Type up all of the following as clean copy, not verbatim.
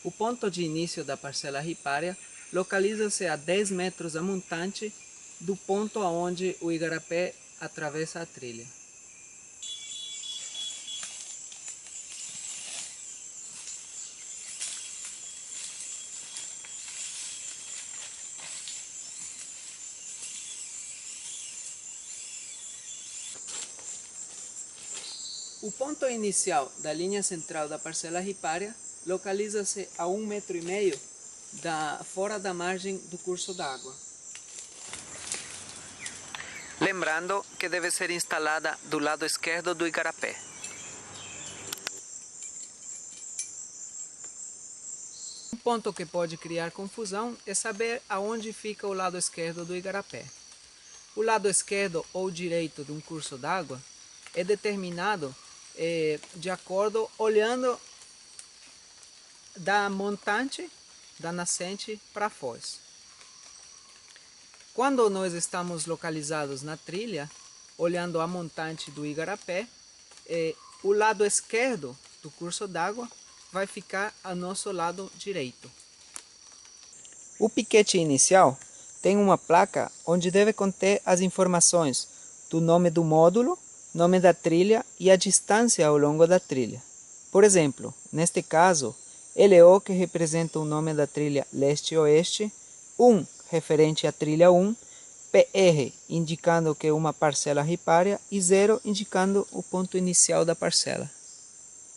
O ponto de início da parcela ripária localiza-se a 10 metros a montante do ponto aonde o igarapé atravessa a trilha. O ponto inicial da linha central da parcela ripária localiza-se a 1,5 metro fora da margem do curso d'água. Lembrando que deve ser instalada do lado esquerdo do igarapé. Um ponto que pode criar confusão é saber aonde fica o lado esquerdo do igarapé. O lado esquerdo ou direito de um curso d'água é determinado de acordo olhando da montante, da nascente para a foz. Quando nós estamos localizados na trilha, olhando a montante do igarapé, o lado esquerdo do curso d'água vai ficar ao nosso lado direito. O piquete inicial tem uma placa onde deve conter as informações do nome do módulo, nome da trilha e a distância ao longo da trilha. Por exemplo, neste caso, LO, que representa o nome da trilha leste-oeste, 1 referente à trilha 1, PR indicando que é uma parcela ripária e 0 indicando o ponto inicial da parcela.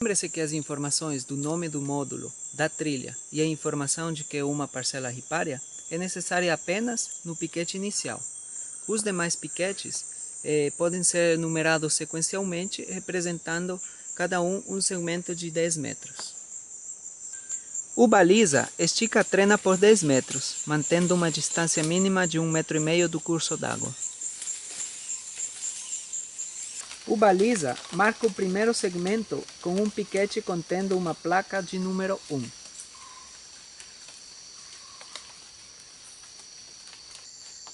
Lembre-se que as informações do nome do módulo, da trilha e a informação de que é uma parcela ripária é necessária apenas no piquete inicial. Os demais piquetes podem ser numerados sequencialmente, representando cada um segmento de 10 metros. O baliza estica a trena por 10 metros, mantendo uma distância mínima de 1,5 metro do curso d'água. O baliza marca o primeiro segmento com um piquete contendo uma placa de número 1.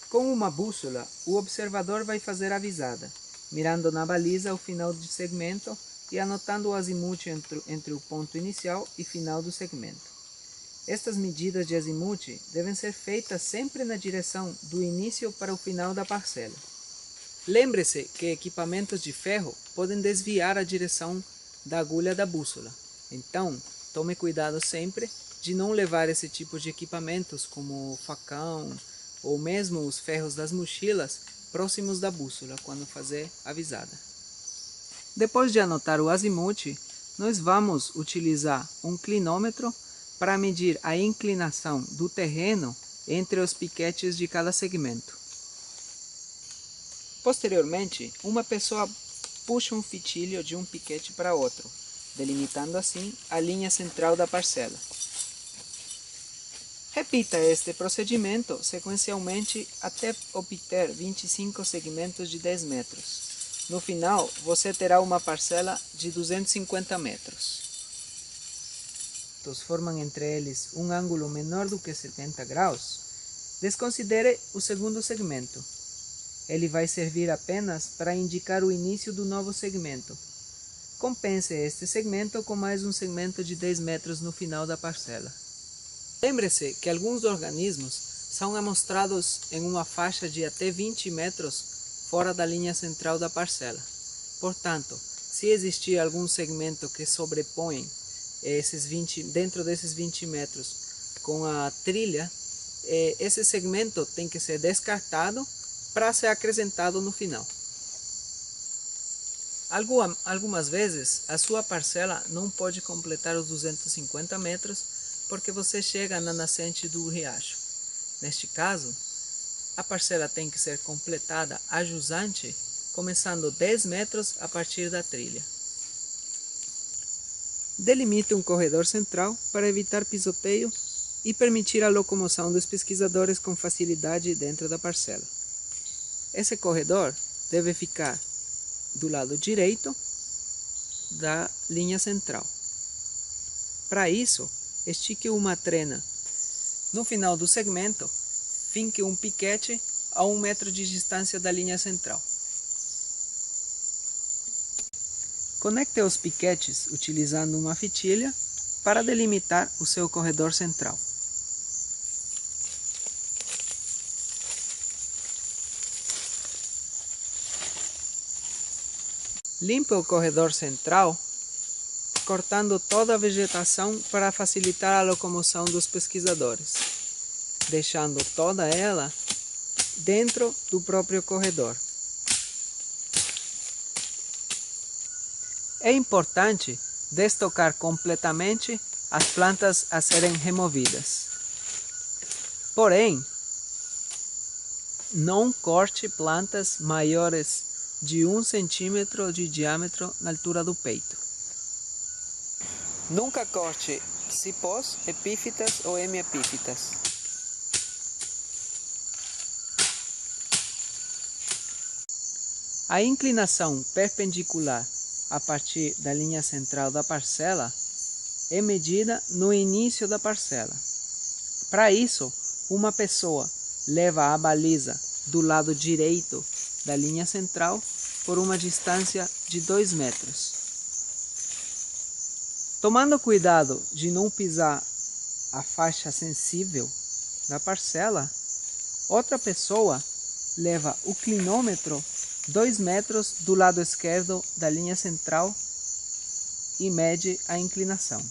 Com uma bússola, o observador vai fazer a visada, mirando na baliza o final do segmento e anotando o azimuth entre o ponto inicial e final do segmento. Estas medidas de azimuth devem ser feitas sempre na direção do início para o final da parcela. Lembre-se que equipamentos de ferro podem desviar a direção da agulha da bússola. Então, tome cuidado sempre de não levar esse tipo de equipamentos, como o facão ou mesmo os ferros das mochilas, próximos da bússola quando fazer a visada. Depois de anotar o azimuth, nós vamos utilizar um clinômetro para medir a inclinação do terreno entre os piquetes de cada segmento. Posteriormente, uma pessoa puxa um fitilho de um piquete para outro, delimitando assim a linha central da parcela. Repita este procedimento sequencialmente até obter 25 segmentos de 10 metros. No final, você terá uma parcela de 250 metros. Formam entre eles um ângulo menor do que 70 graus. Desconsidere o segundo segmento. Ele vai servir apenas para indicar o início do novo segmento. Compense este segmento com mais um segmento de 10 metros no final da parcela. Lembre-se que alguns organismos são amostrados em uma faixa de até 20 metros fora da linha central da parcela. Portanto, se existir algum segmento que sobrepõe dentro desses 20 metros com a trilha, esse segmento tem que ser descartado para ser acrescentado no final. Algumas vezes a sua parcela não pode completar os 250 metros porque você chega na nascente do riacho. Neste caso, a parcela tem que ser completada a jusante, começando 10 metros a partir da trilha. Delimite um corredor central para evitar pisoteio e permitir a locomoção dos pesquisadores com facilidade dentro da parcela. Esse corredor deve ficar do lado direito da linha central. Para isso, estique uma trena. No final do segmento, finque um piquete a 1 metro de distância da linha central. Conecte os piquetes utilizando uma fitilha para delimitar o seu corredor central. Limpe o corredor central, cortando toda a vegetação para facilitar a locomoção dos pesquisadores, deixando toda ela dentro do próprio corredor. É importante destocar completamente as plantas a serem removidas. Porém, não corte plantas maiores de 1 centímetro de diâmetro na altura do peito. Nunca corte cipós, epífitas ou hemiepífitas. A inclinação perpendicular a partir da linha central da parcela é medida no início da parcela. Para isso, uma pessoa leva a baliza do lado direito da linha central por uma distância de 2 metros. Tomando cuidado de não pisar a faixa sensível da parcela, outra pessoa leva o clinômetro 2 metros do lado esquerdo da linha central e mede a inclinação.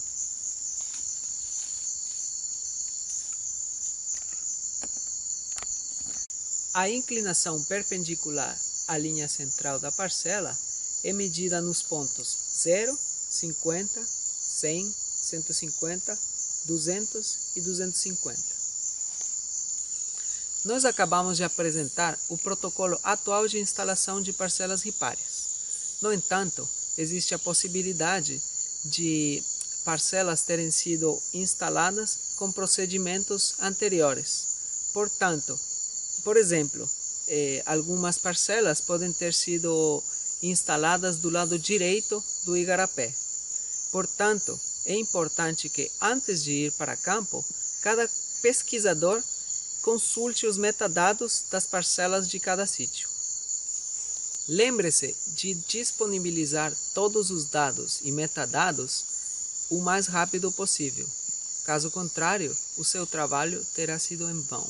A inclinação perpendicular à linha central da parcela é medida nos pontos 0, 50, 100, 150, 200 e 250. Nós acabamos de apresentar o protocolo atual de instalação de parcelas ripárias. No entanto, existe a possibilidade de parcelas terem sido instaladas com procedimentos anteriores. Portanto, por exemplo, algumas parcelas podem ter sido instaladas do lado direito do igarapé. Portanto, é importante que antes de ir para campo, cada pesquisador consulte os metadados das parcelas de cada sítio. Lembre-se de disponibilizar todos os dados e metadados o mais rápido possível. Caso contrário, o seu trabalho terá sido em vão.